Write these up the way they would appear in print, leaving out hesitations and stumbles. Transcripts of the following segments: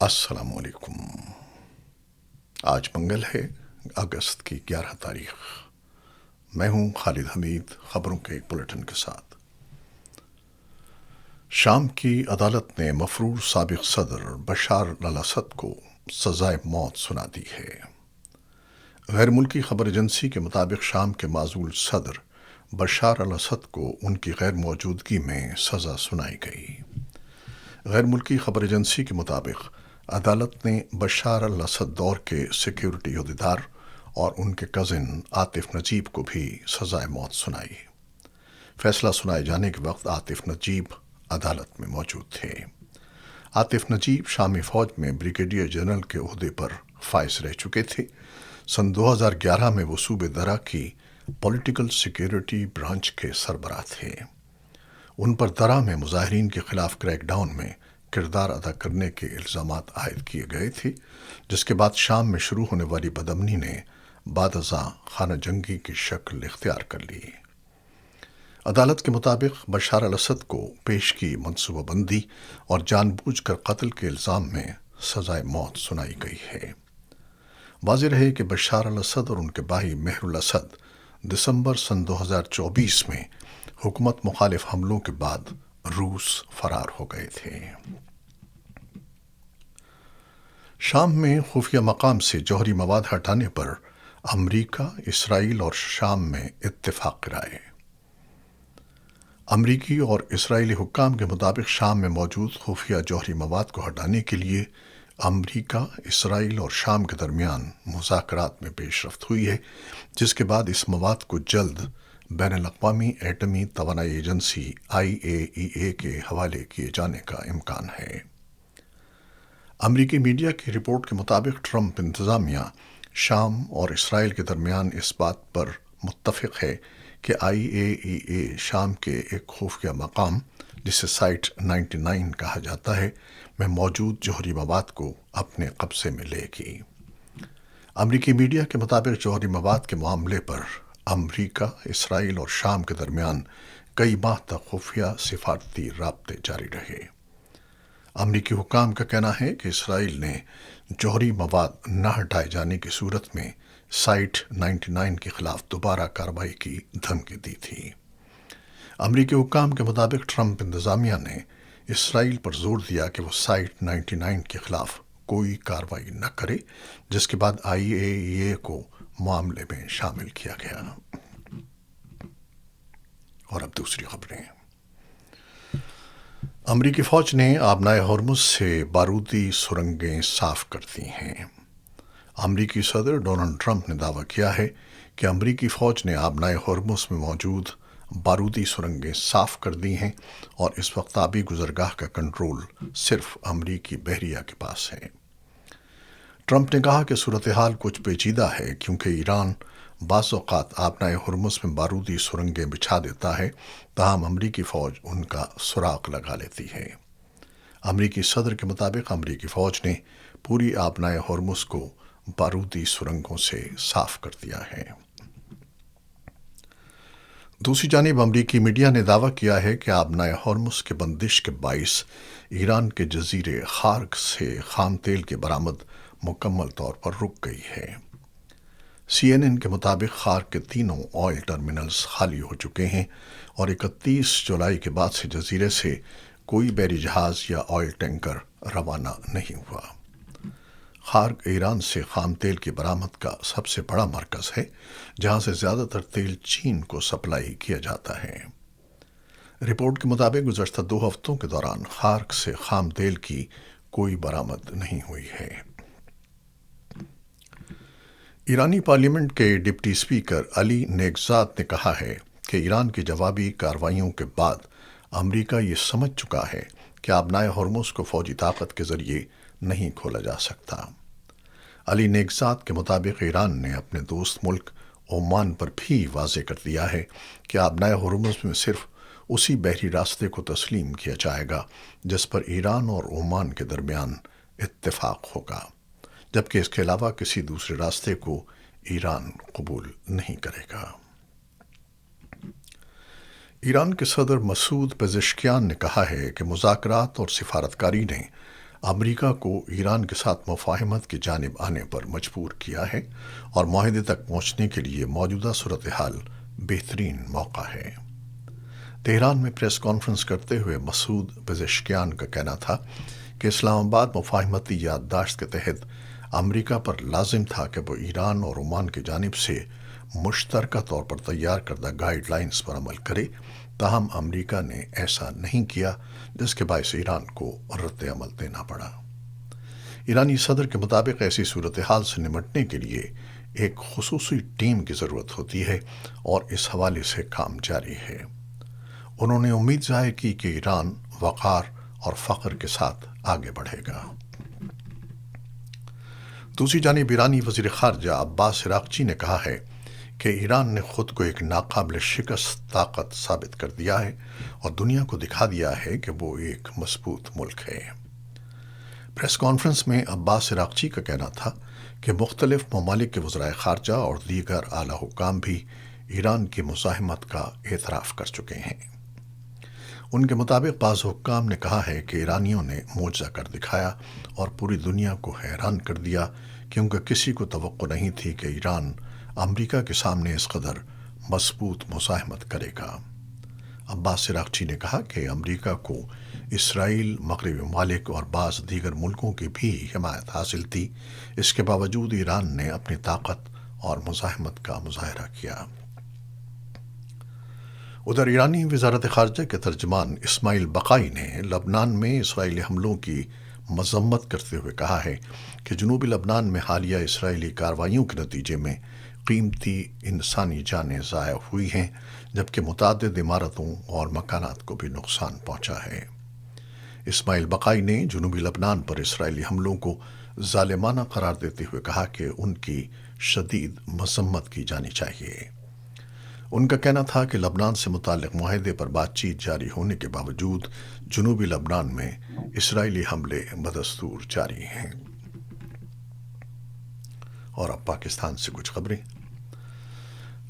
السلام علیکم۔ آج منگل ہے، اگست کی 11 تاریخ۔ میں ہوں خالد حمید، خبروں کے ایک بلیٹن کے ساتھ۔ شام کی عدالت نے مفرور سابق صدر بشار الاسد کو سزائے موت سنا دی ہے۔ غیر ملکی خبر ایجنسی کے مطابق شام کے معزول صدر بشار الاسد کو ان کی غیر موجودگی میں سزا سنائی گئی۔ غیر ملکی خبر ایجنسی کے مطابق عدالت نے بشار الاسد دور کے سیکیورٹی عہدیدار اور ان کے کزن عاطف نجیب کو بھی سزائے موت سنائی۔ فیصلہ سنائے جانے کے وقت عاطف نجیب عدالت میں موجود تھے۔ عاطف نجیب شامی فوج میں بریگیڈیئر جنرل کے عہدے پر فائز رہ چکے تھے۔ سن 2011 میں وہ صوبے درہ کی پولیٹیکل سیکیورٹی برانچ کے سربراہ تھے۔ ان پر درہ میں مظاہرین کے خلاف کریک ڈاؤن میں کردار ادا کرنے کے الزامات عائد کیے گئے تھے، جس کے بعد شام میں شروع ہونے والی بدامنی نے بعد ازاں خانہ جنگی کی شکل اختیار کر لی۔ عدالت کے مطابق بشار الاسد کو پیشگی منصوبہ بندی اور جان بوجھ کر قتل کے الزام میں سزائے موت سنائی گئی ہے۔ واضح رہے کہ بشار الاسد اور ان کے بھائی مہر الاسد دسمبر سن 2024 میں حکومت مخالف حملوں کے بعد روس فرار ہو گئے تھے۔ شام میں خفیہ مقام سے جوہری مواد ہٹانے پر امریکہ، اسرائیل اور شام میں اتفاق رائے۔ امریکی اور اسرائیلی حکام کے مطابق شام میں موجود خفیہ جوہری مواد کو ہٹانے کے لیے امریکہ، اسرائیل اور شام کے درمیان مذاکرات میں پیش رفت ہوئی ہے، جس کے بعد اس مواد کو جلد بین الاقوامی ایٹمی توانائی ایجنسی IAEA کے حوالے کیے جانے کا امکان ہے۔ امریکی میڈیا کی رپورٹ کے مطابق ٹرمپ انتظامیہ شام اور اسرائیل کے درمیان اس بات پر متفق ہے کہ IAEA شام کے ایک خفیہ مقام، جسے سائٹ 99 کہا جاتا ہے، میں موجود جوہری مواد کو اپنے قبضے میں لے گی۔ امریکی میڈیا کے مطابق جوہری مواد کے معاملے پر امریکہ، اسرائیل اور شام کے درمیان کئی ماہ تک خفیہ سفارتی رابطے جاری رہے۔ امریکی حکام کا کہنا ہے کہ اسرائیل نے جوہری مواد نہ ہٹائے جانے کی صورت میں سائٹ 99 کے خلاف دوبارہ کارروائی کی دھمکی دی تھی۔ امریکی حکام کے مطابق ٹرمپ انتظامیہ نے اسرائیل پر زور دیا کہ وہ سائٹ 99 کے خلاف کوئی کارروائی نہ کرے، جس کے بعد IAEA کو معاملے میں شامل کیا گیا۔ اور اب دوسری خبریں۔ امریکی فوج نے آبنائے ہرمز سے بارودی سرنگیں صاف کر دی ہیں۔ امریکی صدر ڈونلڈ ٹرمپ نے دعویٰ کیا ہے کہ امریکی فوج نے آبنائے ہرمز میں موجود بارودی سرنگیں صاف کر دی ہیں اور اس وقت آبی گزرگاہ کا کنٹرول صرف امریکی بحریہ کے پاس ہے۔ ٹرمپ نے کہا کہ صورتحال کچھ پیچیدہ ہے کیونکہ ایران بعض اوقات آبنائے ہرمز میں بارودی سرنگیں بچھا دیتا ہے، تاہم امریکی فوج ان کا سراغ لگا لیتی ہے۔ امریکی صدر کے مطابق امریکی فوج نے پوری آبنائے ہرمز کو بارودی سرنگوں سے صاف کر دیا ہے۔ دوسری جانب امریکی میڈیا نے دعویٰ کیا ہے کہ آبنائے ہرمز کے بندش کے باعث ایران کے جزیرے خارق سے خام تیل کی برآمد مکمل طور پر رک گئی ہے۔ CNN کے مطابق خارق کے تینوں آئل ٹرمینلز خالی ہو چکے ہیں اور 31 جولائی کے بعد سے جزیرے سے کوئی بحری جہاز یا آئل ٹینکر روانہ نہیں ہوا۔ خارق ایران سے خام تیل کی برآمد کا سب سے بڑا مرکز ہے، جہاں سے زیادہ تر تیل چین کو سپلائی کیا جاتا ہے۔ رپورٹ کے مطابق گزشتہ 2 ہفتوں کے دوران خارق سے خام تیل کی کوئی برآمد نہیں ہوئی ہے۔ ایرانی پارلیمنٹ کے ڈپٹی اسپیکر علی نیگزاد نے کہا ہے کہ ایران کی جوابی کارروائیوں کے بعد امریکہ یہ سمجھ چکا ہے کہ آبنائے ہرمز کو فوجی طاقت کے ذریعے نہیں کھولا جا سکتا۔ علی نیگزاد کے مطابق ایران نے اپنے دوست ملک عمان پر بھی واضح کر دیا ہے کہ آبنائے ہرمز میں صرف اسی بحری راستے کو تسلیم کیا جائے گا جس پر ایران اور عمان کے درمیان اتفاق ہوگا، جبکہ اس کے علاوہ کسی دوسرے راستے کو ایران قبول نہیں کرے گا۔ ایران کے صدر مسعود پزشکیان نے کہا ہے کہ مذاکرات اور سفارتکاری نے امریکہ کو ایران کے ساتھ مفاہمت کی جانب آنے پر مجبور کیا ہے اور معاہدے تک پہنچنے کے لیے موجودہ صورتحال بہترین موقع ہے۔ تہران میں پریس کانفرنس کرتے ہوئے مسعود پزشکیان کا کہنا تھا کہ اسلام آباد مفاہمتی یادداشت کے تحت امریکہ پر لازم تھا کہ وہ ایران اور عمان کی جانب سے مشترکہ طور پر تیار کردہ گائیڈ لائنز پر عمل کرے، تاہم امریکہ نے ایسا نہیں کیا، جس کے باعث ایران کو رد عمل دینا پڑا۔ ایرانی صدر کے مطابق ایسی صورتحال سے نمٹنے کے لیے ایک خصوصی ٹیم کی ضرورت ہوتی ہے اور اس حوالے سے کام جاری ہے۔ انہوں نے امید ظاہر کی کہ ایران وقار اور فخر کے ساتھ آگے بڑھے گا۔ دوسری جانب ایرانی وزیر خارجہ عباس عراقچی نے کہا ہے کہ ایران نے خود کو ایک ناقابل شکست طاقت ثابت کر دیا ہے اور دنیا کو دکھا دیا ہے کہ وہ ایک مضبوط ملک ہے۔ پریس کانفرنس میں عباس عراقچی کا کہنا تھا کہ مختلف ممالک کے وزرائے خارجہ اور دیگر اعلیٰ حکام بھی ایران کی مزاحمت کا اعتراف کر چکے ہیں۔ ان کے مطابق بعض حکام نے کہا ہے کہ ایرانیوں نے معجزہ کر دکھایا اور پوری دنیا کو حیران کر دیا، کیونکہ کسی کو توقع نہیں تھی کہ ایران امریکہ کے سامنے اس قدر مضبوط مزاحمت کرے گا۔ عباس عراقچی نے کہا کہ امریکہ کو اسرائیل، مغربی ممالک اور بعض دیگر ملکوں کی بھی حمایت حاصل تھی، اس کے باوجود ایران نے اپنی طاقت اور مزاحمت کا مظاہرہ کیا۔ ادھر ایرانی وزارت خارجہ کے ترجمان اسماعیل بقائی نے لبنان میں اسرائیلی حملوں کی مذمت کرتے ہوئے کہا ہے کہ جنوبی لبنان میں حالیہ اسرائیلی کارروائیوں کے نتیجے میں قیمتی انسانی جانیں ضائع ہوئی ہیں، جبکہ متعدد عمارتوں اور مکانات کو بھی نقصان پہنچا ہے۔ اسماعیل بقائی نے جنوبی لبنان پر اسرائیلی حملوں کو ظالمانہ قرار دیتے ہوئے کہا کہ ان کی شدید مذمت کی جانی چاہیے۔ ان کا کہنا تھا کہ لبنان سے متعلق معاہدے پر بات چیت جاری ہونے کے باوجود جنوبی لبنان میں اسرائیلی حملے بدستور جاری ہیں۔ اور اب پاکستان سے کچھ خبریں۔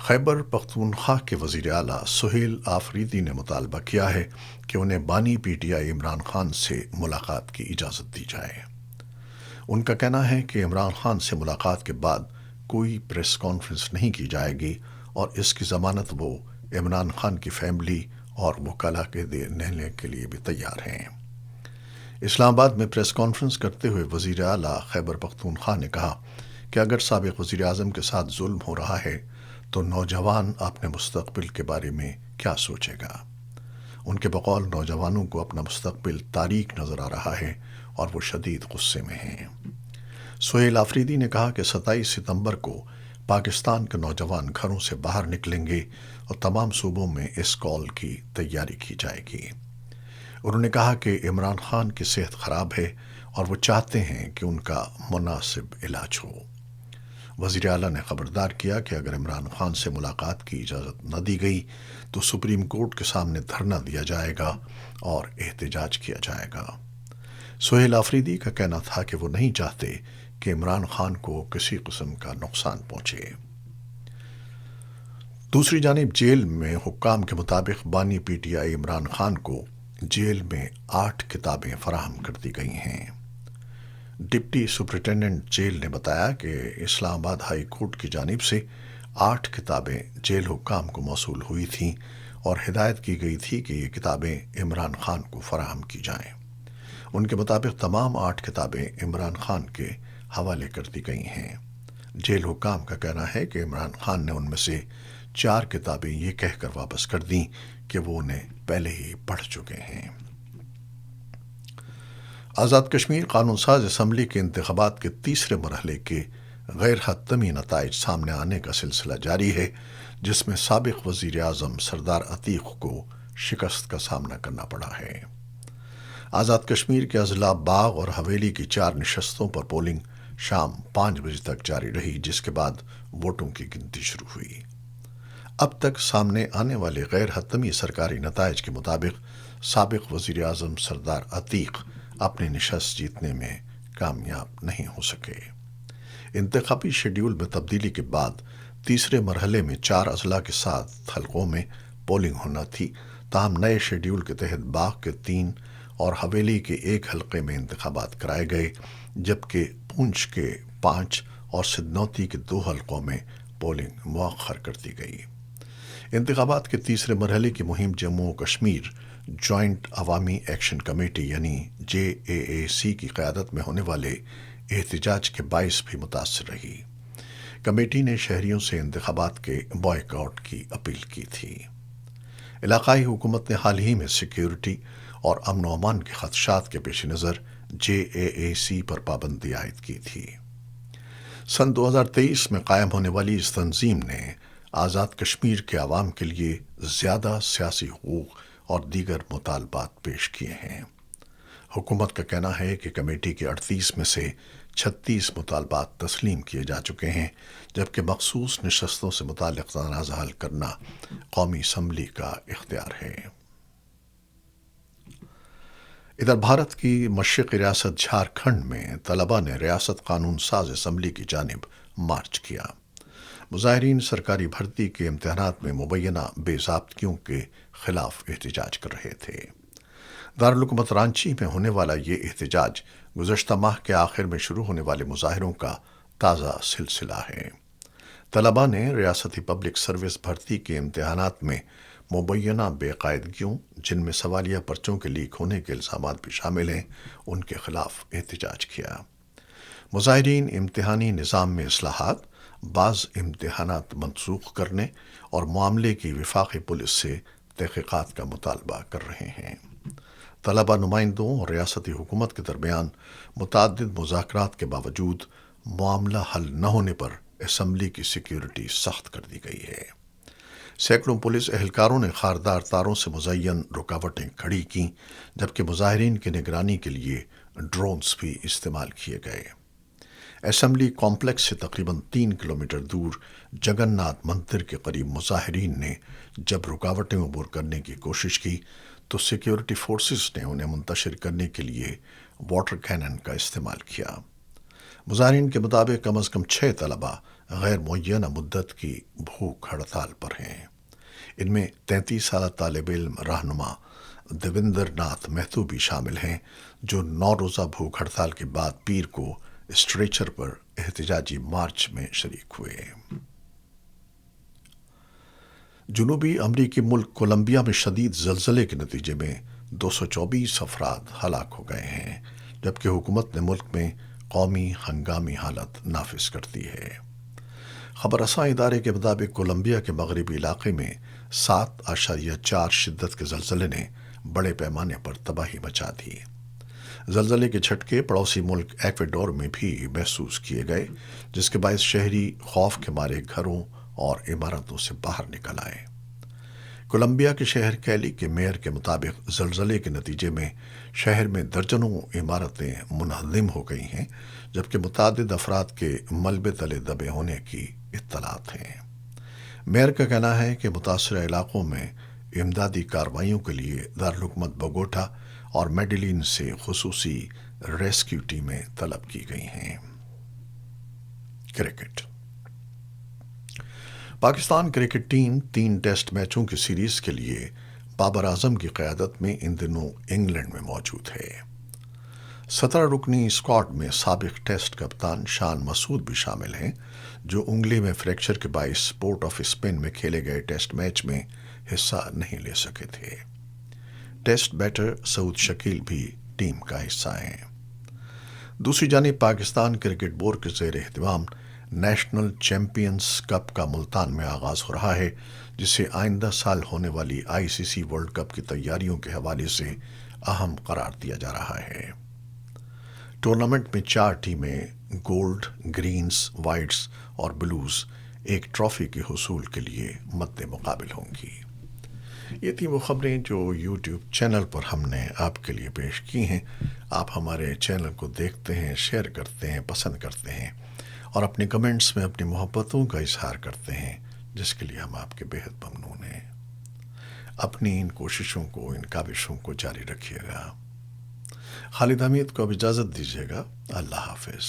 خیبر پختونخوا کے وزیر اعلیٰ سہیل آفریدی نے مطالبہ کیا ہے کہ انہیں بانی P T I Imran Khan سے ملاقات کی اجازت دی جائے۔ ان کا کہنا ہے کہ عمران خان سے ملاقات کے بعد کوئی پریس کانفرنس نہیں کی جائے گی اور اس کی ضمانت وہ عمران خان کی فیملی اور وکلاء کے دینے کے لیے بھی تیار ہیں۔ اسلام آباد میں پریس کانفرنس کرتے ہوئے وزیر اعلیٰ خیبر پختونخوا نے کہا کہ اگر سابق وزیر اعظم کے ساتھ ظلم ہو رہا ہے تو نوجوان اپنے مستقبل کے بارے میں کیا سوچے گا۔ ان کے بقول نوجوانوں کو اپنا مستقبل تاریک نظر آ رہا ہے اور وہ شدید غصے میں ہیں۔ سہیل آفریدی نے کہا کہ 27 ستمبر کو پاکستان کے نوجوان گھروں سے باہر نکلیں گے اور تمام صوبوں میں اس کال کی تیاری کی جائے گی۔ انہوں نے کہا کہ عمران خان کی صحت خراب ہے اور وہ چاہتے ہیں کہ ان کا مناسب علاج ہو۔ وزیر اعلیٰ نے خبردار کیا کہ اگر عمران خان سے ملاقات کی اجازت نہ دی گئی تو سپریم کورٹ کے سامنے دھرنا دیا جائے گا اور احتجاج کیا جائے گا۔ سہیل آفریدی کا کہنا تھا کہ وہ نہیں چاہتے کہ عمران خان کو کسی قسم کا نقصان پہنچے۔ دوسری جانب جیل میں حکام کے مطابق بانی P T I Imran Khan کو جیل میں 8 کتابیں فراہم کر دی گئی ہیں۔ ڈپٹی سپرنٹینڈنٹ جیل نے بتایا کہ اسلام آباد ہائی کورٹ کی جانب سے 8 کتابیں جیل حکام کو موصول ہوئی تھیں اور ہدایت کی گئی تھی کہ یہ کتابیں عمران خان کو فراہم کی جائیں۔ ان کے مطابق تمام 8 کتابیں عمران خان کے حوالے کر دی گئی ہیں۔ جیل حکام کا کہنا ہے کہ عمران خان نے ان میں سے 4 کتابیں یہ کہہ کر واپس کر دیں کہ وہ انہیں پہلے ہی پڑھ چکے ہیں۔ آزاد کشمیر قانون ساز اسمبلی کے انتخابات کے تیسرے مرحلے کے غیر حتمی نتائج سامنے آنے کا سلسلہ جاری ہے، جس میں سابق وزیر اعظم سردار عتیق کو شکست کا سامنا کرنا پڑا ہے۔ آزاد کشمیر کے اضلاع باغ اور حویلی کی 4 نشستوں پر پولنگ شام 5 بجے تک جاری رہی، جس کے بعد ووٹوں کی گنتی شروع ہوئی۔ اب تک سامنے آنے والے غیر حتمی سرکاری نتائج کے مطابق سابق وزیر اعظم سردار عتیق اپنی نشست جیتنے میں کامیاب نہیں ہو سکے۔ انتخابی شیڈیول میں تبدیلی کے بعد تیسرے مرحلے میں 4 اضلاع کے 7 حلقوں میں پولنگ ہونا تھی، تاہم نئے شیڈیول کے تحت باغ کے 3 اور حویلی کے ایک حلقے میں انتخابات کرائے گئے، جبکہ پونچھ کے 5 اور سدنوتی کے 2 حلقوں میں پولنگ مؤخر کر دی گئی۔ انتخابات کے تیسرے مرحلے کی مہم جموں و کشمیر جوائنٹ عوامی ایکشن کمیٹی یعنی JAAC کی قیادت میں ہونے والے احتجاج کے باعث بھی متاثر رہی۔ کمیٹی نے شہریوں سے انتخابات کے بائیکاٹ کی اپیل کی تھی۔ علاقائی حکومت نے حال ہی میں سیکیورٹی اور امن و امان کے خدشات کے پیش نظر JAAC پر پابندی عائد کی تھی۔ سن 2023 میں قائم ہونے والی اس تنظیم نے آزاد کشمیر کے عوام کے لیے زیادہ سیاسی حقوق اور دیگر مطالبات پیش کیے ہیں۔ حکومت کا کہنا ہے کہ کمیٹی کے 38 میں سے 36 مطالبات تسلیم کیے جا چکے ہیں، جبکہ مخصوص نشستوں سے متعلق تنازع حل کرنا قومی اسمبلی کا اختیار ہے۔ ادھر بھارت کی مشرقی ریاست جھارکھنڈ میں طلباء نے ریاست قانون ساز اسمبلی کی جانب مارچ کیا۔ مظاہرین سرکاری بھرتی کے امتحانات میں مبینہ بے ضابطگیوں کے خلاف احتجاج کر رہے تھے۔ دارالحکومت رانچی میں ہونے والا یہ احتجاج گزشتہ ماہ کے آخر میں شروع ہونے والے مظاہروں کا تازہ سلسلہ ہے۔ طلباء نے ریاستی پبلک سروس بھرتی کے امتحانات میں مبینہ بے قاعدگیوں، جن میں سوالیہ پرچوں کے لیک ہونے کے الزامات بھی شامل ہیں، ان کے خلاف احتجاج کیا۔ مظاہرین امتحانی نظام میں اصلاحات، بعض امتحانات منسوخ کرنے اور معاملے کی وفاقی پولیس سے تحقیقات کا مطالبہ کر رہے ہیں۔ طلباء نمائندوں اور ریاستی حکومت کے درمیان متعدد مذاکرات کے باوجود معاملہ حل نہ ہونے پر اسمبلی کی سیکیورٹی سخت کر دی گئی ہے۔ سینکڑوں پولیس اہلکاروں نے خاردار تاروں سے مزین رکاوٹیں کھڑی کیں، جبکہ مظاہرین کی نگرانی کے لیے ڈرونز بھی استعمال کیے گئے۔ اسمبلی کمپلیکس سے تقریباً 3 کلومیٹر دور جگن ناتھ مندر کے قریب مظاہرین نے جب رکاوٹیں عبور کرنے کی کوشش کی تو سیکیورٹی فورسز نے انہیں منتشر کرنے کے لیے واٹر کینن کا استعمال کیا۔ مظاہرین کے مطابق کم از کم 6 طلباء غیر معینہ مدت کی بھوک ہڑتال پر ہیں۔ ان میں 33 سالہ طالب علم رہنما دیویندر ناتھ مہتو بھی شامل ہیں، جو 9 روزہ بھوک ہڑتال کے بعد پیر کو اسٹریچر پر احتجاجی مارچ میں شریک ہوئے۔ جنوبی امریکی ملک کولمبیا میں شدید زلزلے کے نتیجے میں 224 افراد ہلاک ہو گئے ہیں، جبکہ حکومت نے ملک میں قومی ہنگامی حالت نافذ کر دی ہے۔ خبر رساں ادارے کے مطابق کولمبیا کے مغربی علاقے میں 7.4 شدت کے زلزلے نے بڑے پیمانے پر تباہی مچا دی۔ زلزلے کے جھٹکے پڑوسی ملک ایکواڈور میں بھی محسوس کیے گئے، جس کے باعث شہری خوف کے مارے گھروں اور عمارتوں سے باہر نکل آئے۔ کولمبیا کے شہر کیلی کے میئر کے مطابق زلزلے کے نتیجے میں شہر میں درجنوں عمارتیں منہدم ہو گئی ہیں، جبکہ متعدد افراد کے ملبے تلے دبے ہونے کی اطلاعات ہیں۔ میئر کا کہنا ہے کہ متاثرہ علاقوں میں امدادی کارروائیوں کے لیے دارالحکومت بوگوٹا اور میڈیلین سے خصوصی ریسکیو ٹیمیں طلب کی گئی ہیں۔ Cricket. Pakistan cricket team 3 test میچوں کی سیریز کے لیے بابر اعظم کی قیادت میں ان دنوں انگلینڈ میں موجود ہے۔ 17 رکنی اسکواڈ میں سابق ٹیسٹ کپتان شان مسعود بھی شامل ہیں، جو انگلی میں فریکچر کے باعث پورٹ آف اسپین میں کھیلے گئے ٹیسٹ میچ میں حصہ نہیں لے سکے تھے۔ ٹیسٹ بیٹر سعود شکیل بھی ٹیم کا حصہ ہیں۔ دوسری جانب پاکستان کرکٹ بورڈ کے زیر اہتمام نیشنل چیمپئنز کپ کا ملتان میں آغاز ہو رہا ہے، جسے آئندہ سال ہونے والی ICC ورلڈ کپ کی تیاریوں کے حوالے سے اہم قرار دیا جا رہا ہے۔ ٹورنامنٹ میں 4 ٹیمیں گولڈ، گرینز، وائٹس اور بلوز ایک ٹرافی کے حصول کے لیے مد مقابل ہوں گی۔ یہ تھیں وہ خبریں جو YouTube چینل پر ہم نے آپ کے لیے پیش کی ہیں۔ آپ ہمارے چینل کو دیکھتے ہیں، شیئر کرتے ہیں، پسند کرتے ہیں اور اپنے کمنٹس میں اپنی محبتوں کا اظہار کرتے ہیں، جس کے لیے ہم آپ کے بہت ممنون ہیں۔ اپنی ان کوششوں کو، ان کاوشوں کو جاری رکھیے گا۔ خالد حمید کو اب اجازت دیجیے گا۔ اللہ حافظ۔